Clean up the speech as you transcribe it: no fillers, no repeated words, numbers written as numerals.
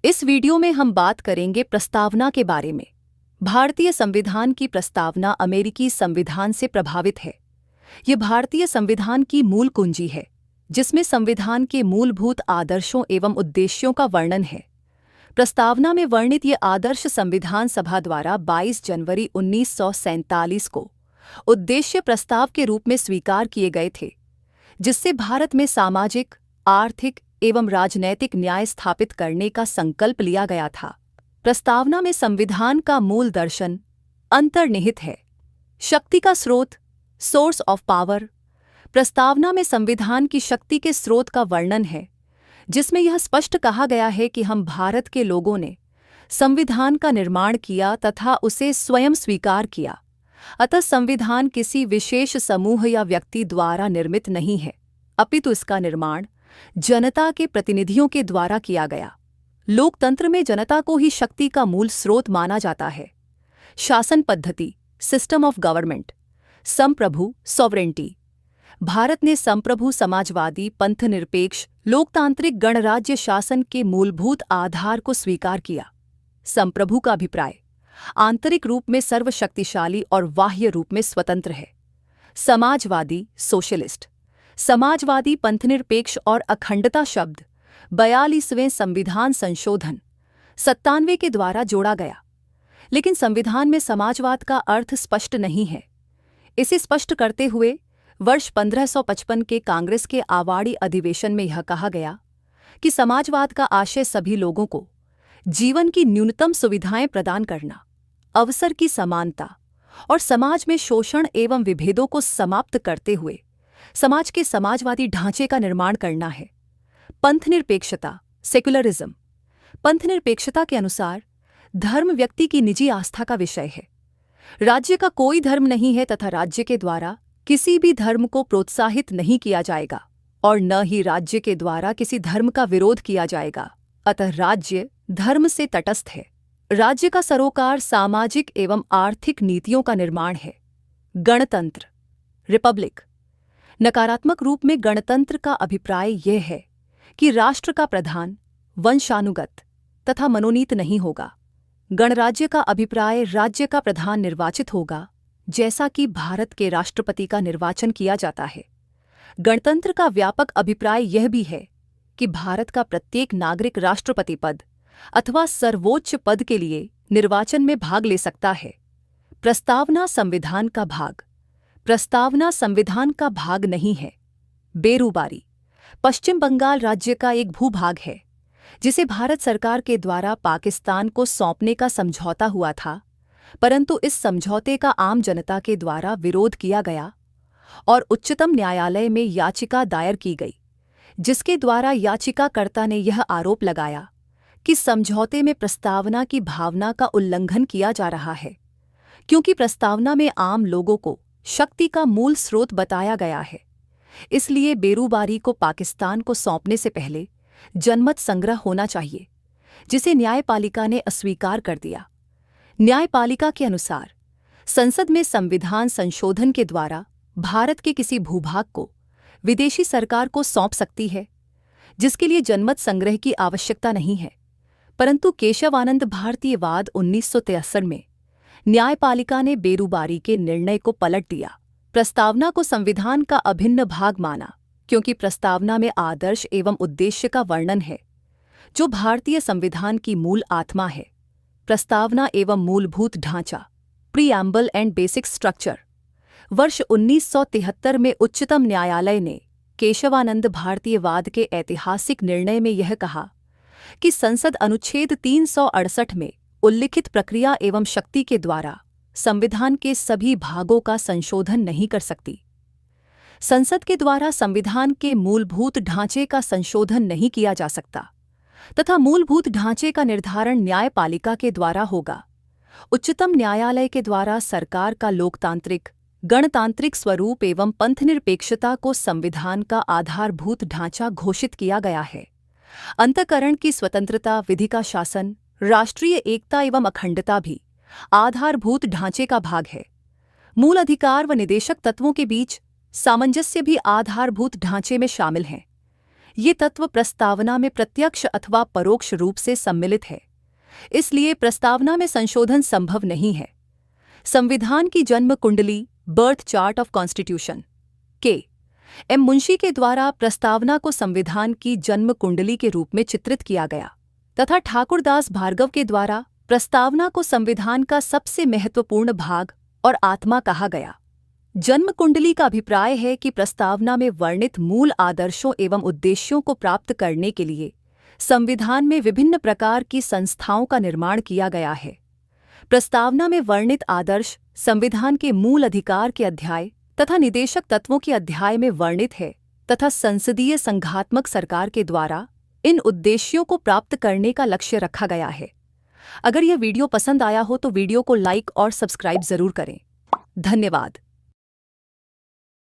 इस वीडियो में हम बात करेंगे प्रस्तावना के बारे में। भारतीय संविधान की प्रस्तावना अमेरिकी संविधान से प्रभावित है। ये भारतीय संविधान की मूल कुंजी है, जिसमें संविधान के मूलभूत आदर्शों एवं उद्देश्यों का वर्णन है। प्रस्तावना में वर्णित ये आदर्श संविधान सभा द्वारा 22 जनवरी 1947 को उद्देश्य प्रस्ताव के रूप में स्वीकार किए गए थे, जिससे भारत में सामाजिक, आर्थिक एवं राजनैतिक न्याय स्थापित करने का संकल्प लिया गया था। प्रस्तावना में संविधान का मूल दर्शन अंतर्निहित है। शक्ति का स्रोत, सोर्स ऑफ पावर। प्रस्तावना में संविधान की शक्ति के स्रोत का वर्णन है, जिसमें यह स्पष्ट कहा गया है कि हम भारत के लोगों ने संविधान का निर्माण किया तथा उसे स्वयं स्वीकार किया। अतः संविधान किसी विशेष समूह या व्यक्ति द्वारा निर्मित नहीं है, अपितु इसका निर्माण जनता के प्रतिनिधियों के द्वारा किया गया। लोकतंत्र में जनता को ही शक्ति का मूल स्रोत माना जाता है। शासन पद्धति, सिस्टम ऑफ गवर्नमेंट। संप्रभु, सॉवरेंटी। भारत ने संप्रभु, समाजवादी, पंथनिरपेक्ष, लोकतांत्रिक गणराज्य शासन के मूलभूत आधार को स्वीकार किया। संप्रभु का अभिप्राय आंतरिक रूप में सर्वशक्तिशाली और बाह्य रूप में स्वतंत्र है। समाजवादी, सोशलिस्ट। समाजवादी, पंथनिरपेक्ष और अखंडता शब्द 42वें संविधान संशोधन 97 के द्वारा जोड़ा गया, लेकिन संविधान में समाजवाद का अर्थ स्पष्ट नहीं है। इसे स्पष्ट करते हुए वर्ष 1555 के कांग्रेस के आवाड़ी अधिवेशन में यह कहा गया कि समाजवाद का आशय सभी लोगों को जीवन की न्यूनतम सुविधाएं प्रदान करना, अवसर की समानता और समाज में शोषण एवं विभेदों को समाप्त करते हुए समाज के समाजवादी ढांचे का निर्माण करना है। पंथनिरपेक्षता, सेक्युलरिज्म। पंथनिरपेक्षता के अनुसार धर्म व्यक्ति की निजी आस्था का विषय है। राज्य का कोई धर्म नहीं है तथा राज्य के द्वारा किसी भी धर्म को प्रोत्साहित नहीं किया जाएगा और न ही राज्य के द्वारा किसी धर्म का विरोध किया जाएगा। अतः राज्य धर्म से तटस्थ है। राज्य का सरोकार सामाजिक एवं आर्थिक नीतियों का निर्माण है। गणतंत्र, रिपब्लिक। नकारात्मक रूप में गणतंत्र का अभिप्राय यह है कि राष्ट्र का प्रधान वंशानुगत तथा मनोनीत नहीं होगा। गणराज्य का अभिप्राय राज्य का प्रधान निर्वाचित होगा, जैसा कि भारत के राष्ट्रपति का निर्वाचन किया जाता है। गणतंत्र का व्यापक अभिप्राय यह भी है कि भारत का प्रत्येक नागरिक राष्ट्रपति पद अथवा सर्वोच्च पद के लिए निर्वाचन में भाग ले सकता है। प्रस्तावना संविधान का भाग। प्रस्तावना संविधान का भाग नहीं है। बेरूबारी। पश्चिम बंगाल राज्य का एक भूभाग है, जिसे भारत सरकार के द्वारा पाकिस्तान को सौंपने का समझौता हुआ था, परंतु इस समझौते का आम जनता के द्वारा विरोध किया गया और उच्चतम न्यायालय में याचिका दायर की गई, जिसके द्वारा याचिकाकर्ता ने यह आरोप लगाया कि समझौते में प्रस्तावना की भावना का उल्लंघन किया जा रहा है, क्योंकि प्रस्तावना में आम लोगों को शक्ति का मूल स्रोत बताया गया है। इसलिए बेरूबारी को पाकिस्तान को सौंपने से पहले जनमत संग्रह होना चाहिए, जिसे न्यायपालिका ने अस्वीकार कर दिया। न्यायपालिका के अनुसार संसद में संविधान संशोधन के द्वारा भारत के किसी भूभाग को विदेशी सरकार को सौंप सकती है, जिसके लिए जनमत संग्रह की आवश्यकता नहीं है। परंतु केशवानंद भारतीयवाद 1963 में न्यायपालिका ने बेरूबारी के निर्णय को पलट दिया। प्रस्तावना को संविधान का अभिन्न भाग माना, क्योंकि प्रस्तावना में आदर्श एवं उद्देश्य का वर्णन है, जो भारतीय संविधान की मूल आत्मा है। प्रस्तावना एवं मूलभूत ढांचा, प्रीएम्बल एंड बेसिक स्ट्रक्चर। वर्ष 1973 में उच्चतम न्यायालय ने केशवानंद भारतीयवाद के ऐतिहासिक निर्णय में यह कहा कि संसद अनुच्छेद 368 में उल्लिखित प्रक्रिया एवं शक्ति के द्वारा संविधान के सभी भागों का संशोधन नहीं कर सकती। संसद के द्वारा संविधान के मूलभूत ढांचे का संशोधन नहीं किया जा सकता तथा मूलभूत ढांचे का निर्धारण न्यायपालिका के द्वारा होगा। उच्चतम न्यायालय के द्वारा सरकार का लोकतांत्रिक, गणतांत्रिक स्वरूप एवं पंथनिरपेक्षता को संविधान का आधारभूत ढांचा घोषित किया गया है। अंतःकरण की स्वतंत्रता, विधि का शासन, राष्ट्रीय एकता एवं अखंडता भी आधारभूत ढांचे का भाग है। मूल अधिकार व निदेशक तत्वों के बीच सामंजस्य भी आधारभूत ढांचे में शामिल हैं। ये तत्व प्रस्तावना में प्रत्यक्ष अथवा परोक्ष रूप से सम्मिलित है, इसलिए प्रस्तावना में संशोधन संभव नहीं है। संविधान की जन्म कुंडली, बर्थ चार्ट ऑफ कॉन्स्टिट्यूशन, के एम मुंशी के द्वारा प्रस्तावना को संविधान की जन्म कुंडली के रूप में चित्रित किया गया तथा ठाकुरदास भार्गव के द्वारा प्रस्तावना को संविधान का सबसे महत्वपूर्ण भाग और आत्मा कहा गया। जन्म कुंडली का अभिप्राय है कि प्रस्तावना में वर्णित मूल आदर्शों एवं उद्देश्यों को प्राप्त करने के लिए संविधान में विभिन्न प्रकार की संस्थाओं का निर्माण किया गया है। प्रस्तावना में वर्णित आदर्श संविधान के मूल अधिकार के अध्याय तथा निदेशक तत्वों के अध्याय में वर्णित है तथा संसदीय संघात्मक सरकार के द्वारा इन उद्देश्यों को प्राप्त करने का लक्ष्य रखा गया है। अगर यह वीडियो पसंद आया हो तो वीडियो को लाइक और सब्सक्राइब जरूर करें। धन्यवाद।